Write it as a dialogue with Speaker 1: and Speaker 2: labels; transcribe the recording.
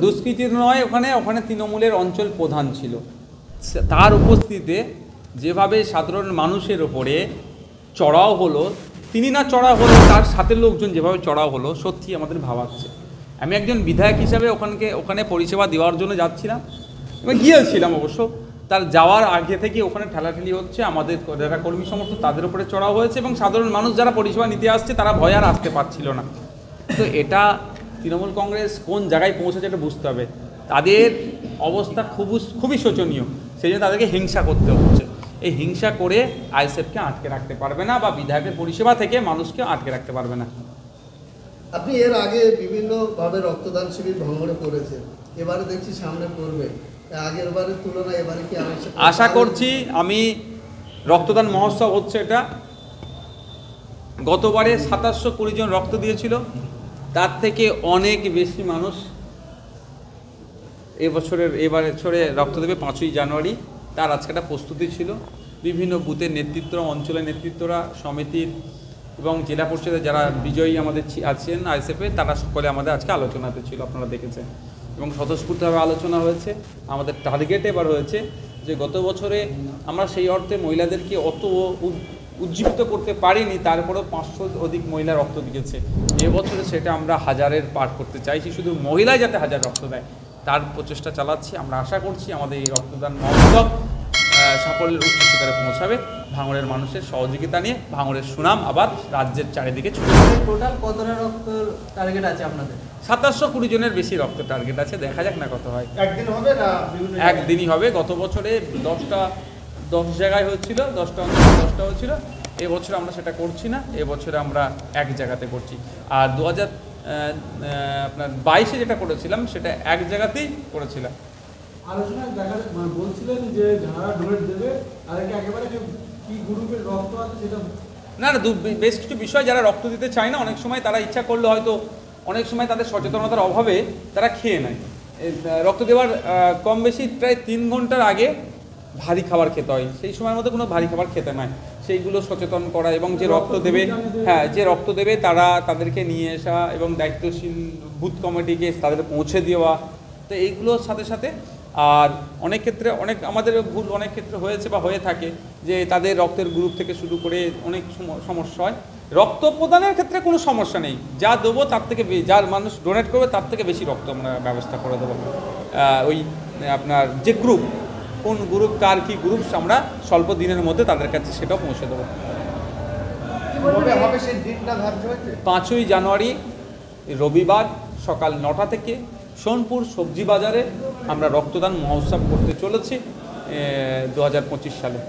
Speaker 1: দুষ্কৃতি নয়, ওখানে ওখানে তৃণমূলের অঞ্চল প্রধান ছিল, তার উপস্থিতিতে যেভাবে সাধারণ মানুষের ওপরে চড়াও হলো, তিনি না চড়াও হলো, তার সাথে লোকজন যেভাবে চড়াও হলো, সত্যি আমাদের ভাবাচ্ছে। আমি একজন বিধায়ক হিসাবে ওখানে পরিষেবা দেওয়ার জন্য যাচ্ছিলাম এবং গিয়েছিলাম অবশ্য। তার যাওয়ার আগে থেকে ওখানে ঠেলাঠেলি হচ্ছে, আমাদের যারা কর্মী সমর্থক তাদের উপরে চড়াও হয়েছে এবং সাধারণ মানুষ যারা পরিষেবা নিতে আসছে তারা ভয় আর আসতে পারছিল না। তো এটা তৃণমূল কংগ্রেস কোন জায়গায় পৌঁছেছে এটা বুঝতে হবে। তাদের অবস্থা খুবই শোচনীয়, সেই জন্য তাদেরকে হিংসা করতে হচ্ছে। এই হিংসা করে আইএসএফকে আটকে রাখতে পারবে না বা বিধায়কের পরিষেবা থেকে মানুষকে আটকে রাখতে পারবে না।
Speaker 2: আপনি এর আগে বিভিন্নভাবে রক্তদান শিবির ভাঙড়ে করেছেন, এবারে দেখছি সামনে করবে, আগের বারের তুলনায় এবারে কি
Speaker 1: আশা করছি? আমি রক্তদান মহোৎসব হচ্ছে এটা, গতবারে 2720 জন রক্ত দিয়েছিল, তার থেকে অনেক বেশি মানুষ এবছরে রক্ত দেবে 5ই জানুয়ারি। তার আজকে একটা প্রস্তুতি ছিল, বিভিন্ন বুথের নেতৃত্বরা, অঞ্চলের নেতৃত্বরা, সমিতির এবং জেলা পরিষদের যারা বিজয়ী আমাদের আছেন আইএসএফে, তারা সকলে আমাদের আজকে আলোচনাতে ছিল, আপনারা দেখেছেন। এবং স্বতঃস্ফূর্তভাবে আলোচনা হয়েছে। আমাদের টার্গেট এবার হয়েছে যে গত বছরে আমরা সেই অর্থে মহিলাদেরকে অত উজ্জীবিত করতে পারিনি, তারপরেও 500 অধিক মহিলা রক্ত দিয়েছে। এবছরে সেটা আমরা 1000-এর পার করতে চাইছি, শুধু মহিলাই যাতে 1000 রক্ত দেয় তার প্রচেষ্টা চালাচ্ছি। আমরা আশা করছি আমাদের এই রক্তদান মহোৎসব সাফল্যের উচ্চ শিখরে পৌঁছাবে, ভাঙড়ের মানুষের সহযোগিতা নিয়ে ভাঙড়ের সুনাম আবার রাজ্যের চারিদিকে ছড়িয়ে যাবে।
Speaker 3: টোটাল কতটা রক্ত টার্গেট আছে আপনাদের?
Speaker 1: 2720 জনের বেশি রক্ত টার্গেট আছে, দেখা যাক না কত হয়।
Speaker 2: একদিন হবে না?
Speaker 1: একদিনই হবে। গত বছরে 10 জায়গায় হচ্ছিল, 10টা হচ্ছিল। এবছর আমরা সেটা করছি না, এবছরে আমরা এক জায়গাতে করছি। আর 2022-এ যেটা করেছিলাম সেটা এক জায়গাতেই করেছিলাম।
Speaker 4: আলোচনায় বলছিলেন যে যারা ডোনেট দেবে তাদেরকে একেবারে কি গ্রুপের রক্ত আছে সেটা
Speaker 1: না, বেশ কিছু বিষয় যারা রক্ত দিতে চায় না, অনেক সময় তারা ইচ্ছা করলে হয়তো অনেক সময় তাদের সচেতনতার অভাবে তারা খেয়ে নেয়। রক্ত দেওয়ার কম বেশি প্রায় 3 ঘন্টার আগে ভারী খাবার খেতে হয়, সেই সময়ের মধ্যে কোনো ভারী খাবার খেতে নয়। সেইগুলো সচেতন করা এবং যে রক্ত দেবে, যে রক্ত দেবে তাদেরকে নিয়ে আসা এবং দায়িত্বশীল বুথ কমিটিকে তাদের পৌঁছে দেওয়া। তো এইগুলোর সাথে সাথে আর অনেক ক্ষেত্রে আমাদের ভুল অনেক ক্ষেত্রে হয়েছে বা হয়ে থাকে যে তাদের রক্তের গ্রুপ থেকে শুরু করে অনেক সমস্যা হয়। রক্ত প্রদানের ক্ষেত্রে কোনো সমস্যা নেই, যা দেবো তার থেকে যার মানুষ ডোনেট করবে তার থেকে বেশি রক্ত আমরা ব্যবস্থা করে দেবো। ওই আপনার যে গ্রুপ, কোন গ্রুপ কার কী গ্রুপ, আমরা স্বল্প দিনের মধ্যে তাদের কাছে সেটাও পৌঁছে দেবো। 5ই জানুয়ারি রবিবার সকাল 9টা থেকে সোনপুর সবজি বাজারে আমরা রক্তদান মহোৎসব করতে চলেছি 2025 সালে।